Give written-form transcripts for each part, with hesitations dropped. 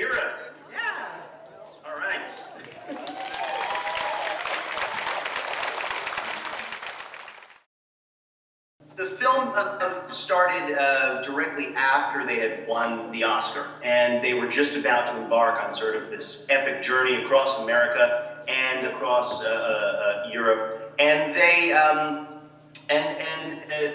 hear us? Yeah. All right. The film started directly after they had won the Oscar, and they were just about to embark on sort of this epic journey across America and across Europe. And they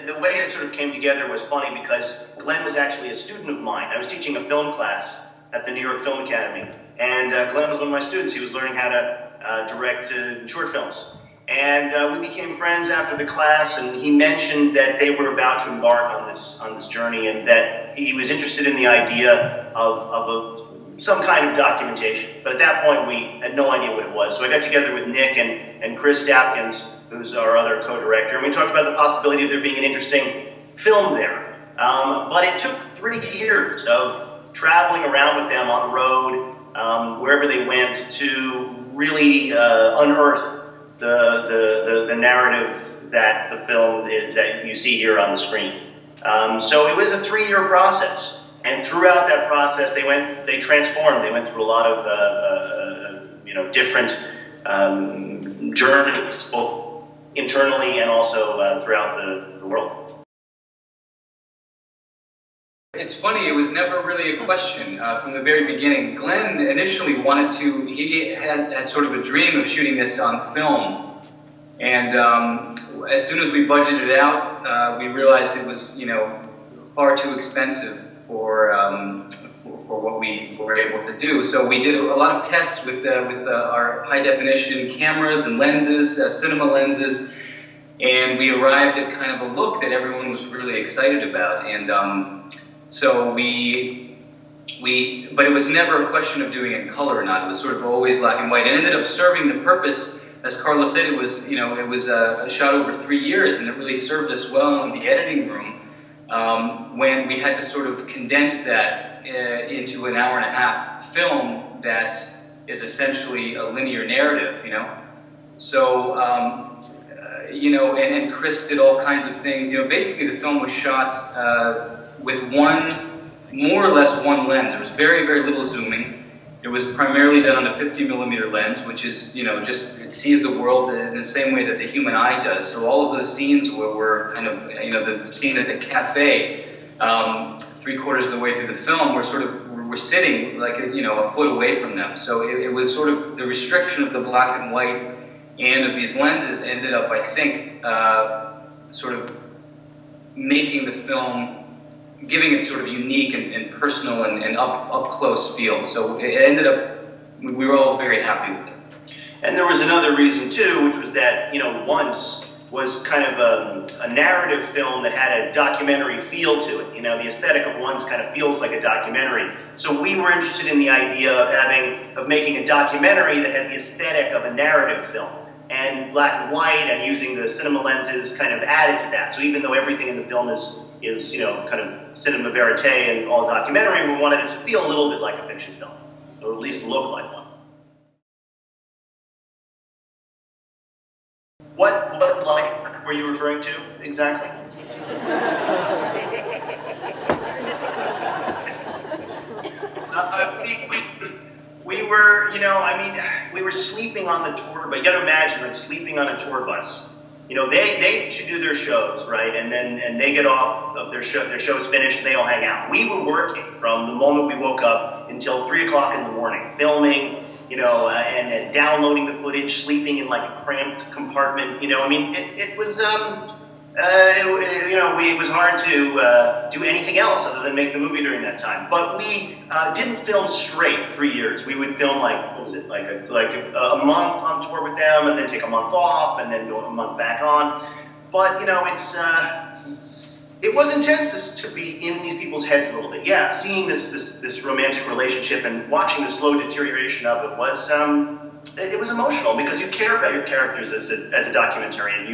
the way it sort of came together was funny because Glenn was actually a student of mine. I was teaching a film class at the New York Film Academy, and Glenn was one of my students. He was learning how to direct short films. And we became friends after the class, and he mentioned that they were about to embark on this journey, and that he was interested in the idea of some kind of documentation. But at that point, we had no idea what it was. So I got together with Nick and Chris Dapkins, who's our other co-director, and we talked about the possibility of there being an interesting film there. But it took 3 years of traveling around with them on the road, wherever they went, to really unearth the narrative that the film that you see here on the screen. So it was a 3-year process, and throughout that process, they transformed. They went through a lot of different journeys, both internally and also throughout the world. It's funny, it was never really a question from the very beginning. Glenn initially wanted to, he had sort of a dream of shooting this on film. And as soon as we budgeted it out, we realized it was, far too expensive for what we were able to do. So we did a lot of tests with our high-definition cameras and lenses, cinema lenses, and we arrived at kind of a look that everyone was really excited about. And so but it was never a question of doing it in color or not. It was sort of always black and white. It ended up serving the purpose, as Carlo said, it was shot over 3 years, and it really served us well in the editing room when we had to sort of condense that into an hour-and-a-half film that is essentially a linear narrative, So, and Chris did all kinds of things. Basically the film was shot with more or less one lens. There was very, very little zooming. It was primarily done on a 50mm lens, which is, it sees the world in the same way that the human eye does. So all of those scenes were kind of, the scene at the cafe, 3/4 of the way through the film, we're sitting like, a foot away from them. So it was sort of the restriction of the black and white and of these lenses ended up, I think, sort of making the film, giving it sort of unique and personal and up-close feel. So it ended up, we were all very happy with it. And there was another reason too, which was that, Once was kind of a narrative film that had a documentary feel to it. The aesthetic of Once kind of feels like a documentary. So we were interested in the idea of making a documentary that had the aesthetic of a narrative film. And black and white and using the cinema lenses kind of added to that. So even though everything in the film is kind of cinema verite and all documentary, we wanted it to feel a little bit like a fiction film, or at least look like one. What life were you referring to exactly? We were, we were sleeping on the tour, but you gotta imagine, like, sleeping on a tour bus. They should do their shows, right? And they get off of their show's finished, and they all hang out. We were working from the moment we woke up until 3 o'clock in the morning, filming, and downloading the footage, sleeping in like a cramped compartment. It was, it was hard to do anything else other than make the movie during that time. But we didn't film straight 3 years. We would film like a month on tour with them, and then take a month off, and then go a month back on. But it was intense to be in these people's heads a little bit. Yeah, seeing this romantic relationship and watching the slow deterioration of it was emotional, because you care about your characters as a documentarian.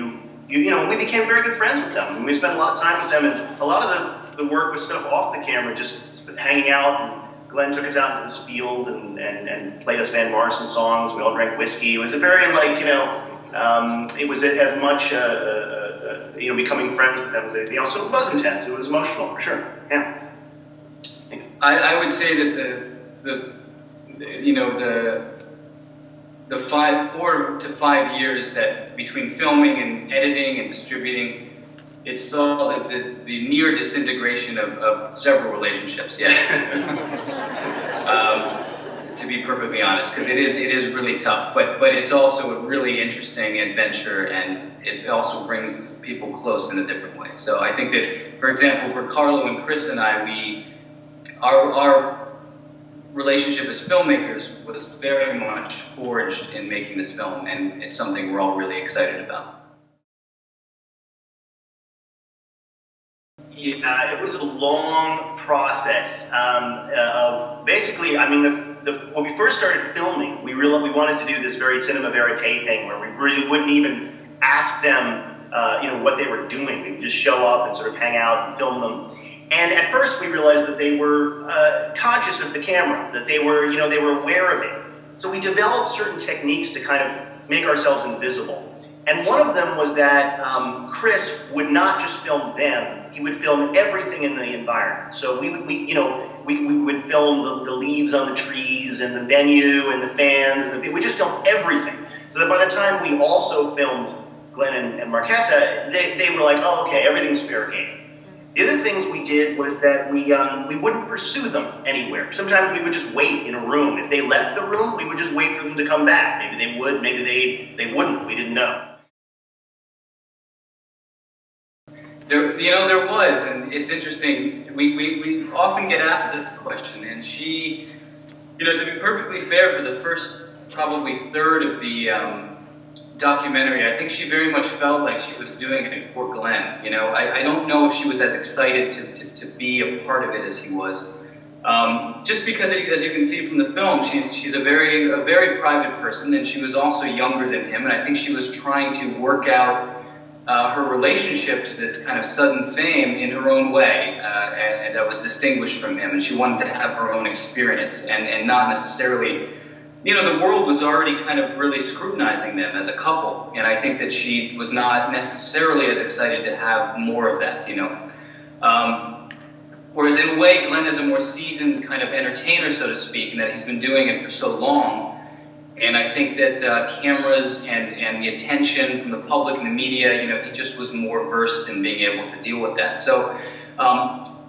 We became very good friends with them, and we spent a lot of time with them, and a lot of the work was stuff off the camera, just hanging out. And Glenn took us out into this field and played us Van Morrison songs. We all drank whiskey. It was a very, it was as much, becoming friends with them as anything else. So it was intense. It was emotional, for sure. Yeah. I would say that you know, the 4 to 5 years that between filming and editing and distributing, it saw the near disintegration of several relationships. Yeah, to be perfectly honest, because it is really tough. But it's also a really interesting adventure, and it also brings people close in a different way. So I think that, for example, for Carlo and Chris and I, our relationship as filmmakers was very much forged in making this film, and it's something we're all really excited about. Yeah, it was a long process of basically, I mean, when we first started filming, we wanted to do this very cinema verite thing where we really wouldn't even ask them, you know, what they were doing. We would just show up and sort of hang out and film them. And at first we realized that they were conscious of the camera, that they were, you know, they were aware of it. So we developed certain techniques to kind of make ourselves invisible. And one of them was that Chris would not just film them, he would film everything in the environment. So we would film the leaves on the trees and the venue and the fans, and we just filmed everything. So that by the time we also filmed Glenn and Marquetta, they were like, oh, okay, everything's fair game. The other things we did was that we wouldn't pursue them anywhere. Sometimes we would just wait in a room. If they left the room, we would just wait for them to come back. Maybe they would, maybe they wouldn't. We didn't know. There was, and it's interesting. We often get asked this question, and she, you know, to be perfectly fair, for the first probably third of the documentary, I think she very much felt like she was doing it for Glenn. You know, I don't know if she was as excited to be a part of it as he was. Just because, as you can see from the film, she's a very private person, and she was also younger than him, and I think she was trying to work out her relationship to this kind of sudden fame in her own way, and that was distinguished from him, and she wanted to have her own experience, and not necessarily, you know, the world was already kind of really scrutinizing them as a couple, and I think that she was not necessarily as excited to have more of that, you know. Whereas in a way, Glenn is a more seasoned kind of entertainer, so to speak, and that he's been doing it for so long. And I think that cameras and the attention from the public and the media, you know, he just was more versed in being able to deal with that. So,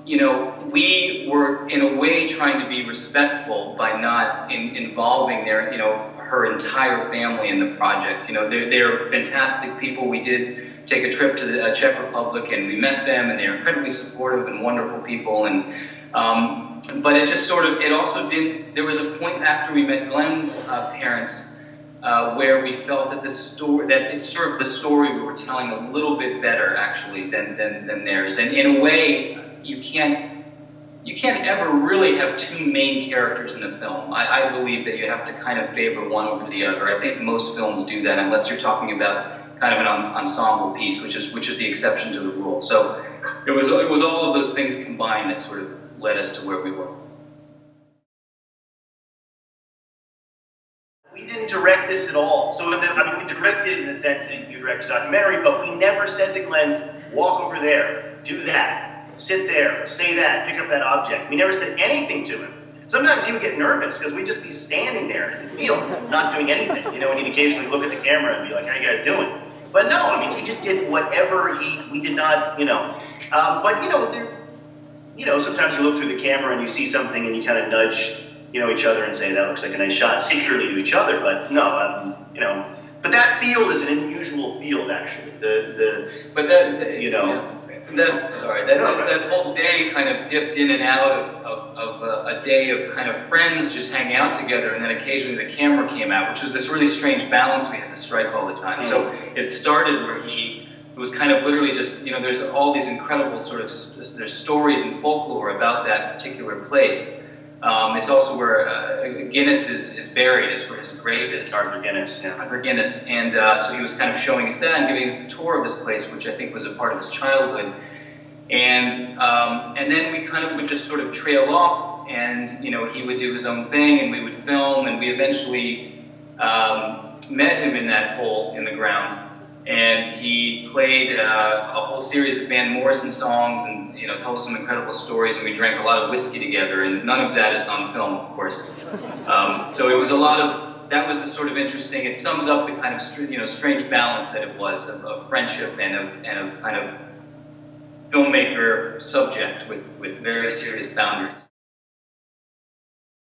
you know, we were in a way trying to be respectful by not involving their, you know, her entire family in the project. You know, they're fantastic people. We did take a trip to the Czech Republic, and we met them, and they're incredibly supportive and wonderful people. And but it just sort of, it also didn't, there was a point after we met Glenn's parents where we felt that it served the story we were telling a little bit better, actually, than theirs. And in a way, you can't ever really have two main characters in a film. I believe that you have to kind of favor one over the other. I think most films do that, unless you're talking about kind of an ensemble piece, which is the exception to the rule. So it was all of those things combined that sort of led us to where we were. We didn't direct this at all. So, I mean, we directed it in the sense that you direct a documentary, but we never said to Glenn, walk over there, do that, sit there, say that, pick up that object. We never said anything to him. Sometimes he would get nervous because we'd just be standing there in the field, not doing anything, you know, and he'd occasionally look at the camera and be like, how you guys doing? But no, I mean, he just did whatever we did not, you know. But, you know, sometimes you look through the camera and you see something and you kind of nudge, you know, each other and say, that looks like a nice shot, secretly to each other. But no, you know, but that field is an unusual field, actually. You know. That whole day kind of dipped in and out of a day of kind of friends just hanging out together, and then occasionally the camera came out, which was this really strange balance we had to strike all the time. So it started where it was kind of literally just, you know, there's all these incredible sort of, there's stories and folklore about that particular place. It's also where Guinness is buried. It's where his grave is. Arthur Guinness. Yeah. Arthur Guinness. And so he was kind of showing us that and giving us the tour of this place, which I think was a part of his childhood. And then we kind of would just sort of trail off, and, you know, he would do his own thing, and we would film, and we eventually met him in that hole in the ground. and he played a whole series of Van Morrison songs, and told us some incredible stories, and we drank a lot of whiskey together, and none of that is on film, of course. So it was a lot of, that was the sort of interesting, it sums up the kind of strange balance that it was of friendship and of kind of filmmaker subject with very serious boundaries.